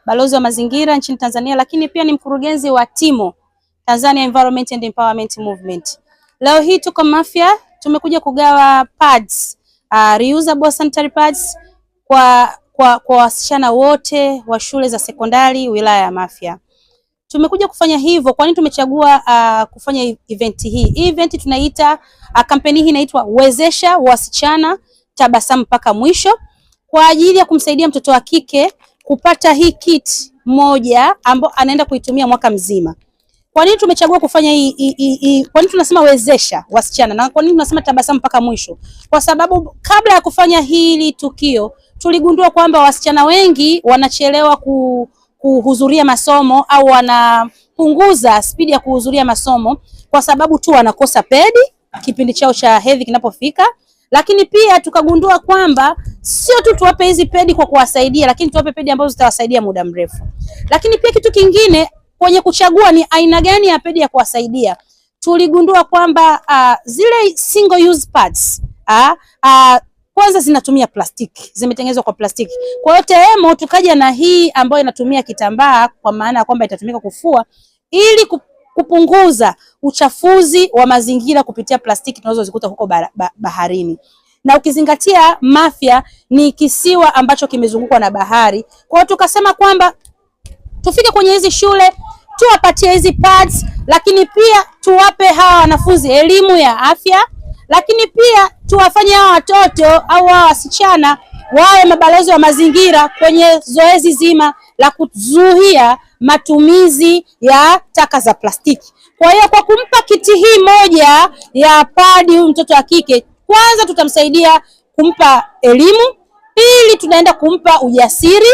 balozi wa mazingira nchini Tanzania, lakini pia ni mkurugenzi wa TEMO, Tanzania Environment and Empowerment Movement. Leo hii tuko Mafia, tumekuja kugawa pads, reusable sanitary pads kwa wasichana wote wa shule za sekondari wilaya ya Mafia. Tumekuja kufanya hivyo kwani tumechagua kufanya event hii. Hii event tunaita kampeni hii inaitwa Wezesha Wasichana Tabasamu mpaka Mwisho, kwa ajili ya kumsaidia mtoto wa kike kupata hii kit moja ambayo anaenda kuitumia mwaka mzima. Kwa nini tumechagua kufanya hii? Kwa nini tunasema wezesha wasichana na kwa nini tunasema tabasamu mpaka mwisho? Kwa sababu kabla ya kufanya hili tukio tuligundua kwamba wasichana wengi wanachelewa kuhudhuria masomo au wanapunguza spidi ya kuhudhuria masomo kwa sababu tu wanakosa pedi kipindi chao cha hedhi kinapofika. Lakini pia tukagundua kwamba sio tu tuwape hizi pedi kwa kuwasaidia, lakini tuwape pedi ambazo zitawasaidia muda mrefu. Lakini pia kitu kingine kwenye kuchagua ni aina gani ya pedi ya kuwasaidia, tuligundua kwamba zile single use pads kwanza zinatumia plastiki, zimetengenezwa kwa plastiki. Kwa hiyo TEMO tukaja na hii ambayo inatumia kitambaa, kwa maana ya kwamba itatumika kufua ili kupunguza uchafuzi wa mazingira kupitia plastiki tunazozikuta huko baharini. Na ukizingatia Mafia ni kisiwa ambacho kimezungukwa na bahari. Kwa hiyo tukasema kwamba tufike kwenye hizi shule tuwapatie hizi pads, lakini pia tuwape hawa wanafunzi elimu ya afya, lakini pia tuwafanye hawa watoto au hawa wasichana wawe mabalozi wa mazingira kwenye zoezi zima la kuzuia matumizi ya taka za plastiki. Kwa hiyo kwa kumpa kiti hii moja ya padi huyu mtoto wa kike, kwanza tutamsaidia kumpa elimu, pili tunaenda kumpa ujasiri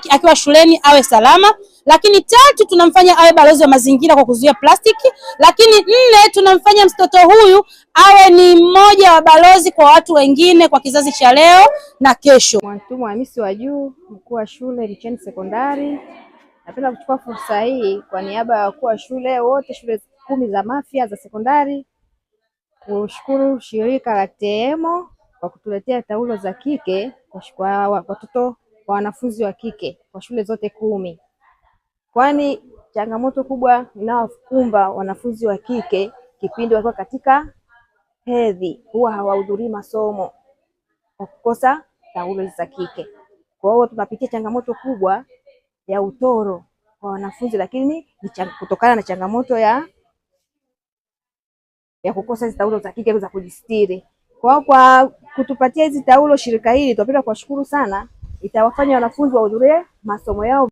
akiwa shuleni awe salama, lakini tatu tunamfanya awe balozi wa mazingira kwa kuzuia plastiki, lakini nne tunamfanya mtoto huyu awe ni mmoja wa balozi kwa watu wengine kwa kizazi cha leo na kesho. Mwalimu Hamisi wa Juu, mkuu wa shule Licheni Sekondari. Napenda kuchukua fursa hii kwa niaba ya wakuu wa shule wote, shule 10 za Mafia za sekondari, kushukuru shirika la TEMO kwa kutuletea taulo za kike kwa watoto wa wanafunzi wa kike kwa shule zote 10. Kwani changamoto kubwa inayokumba wanafunzi wa kike kipindi wakiwa katika hedhi huwa hawahudhurii masomo kwa kukosa taulo za kike. Kwa hiyo tunapitia changamoto kubwa ya utoro kwa wanafunzi, lakini kutokana na changamoto ya kukosa hizo taulo za kike za kujistiri. Kwa kutupatia hizi taulo shirika hili tunapenda kuwashukuru sana, itawafanya wanafunzi wahudhurie masomo yao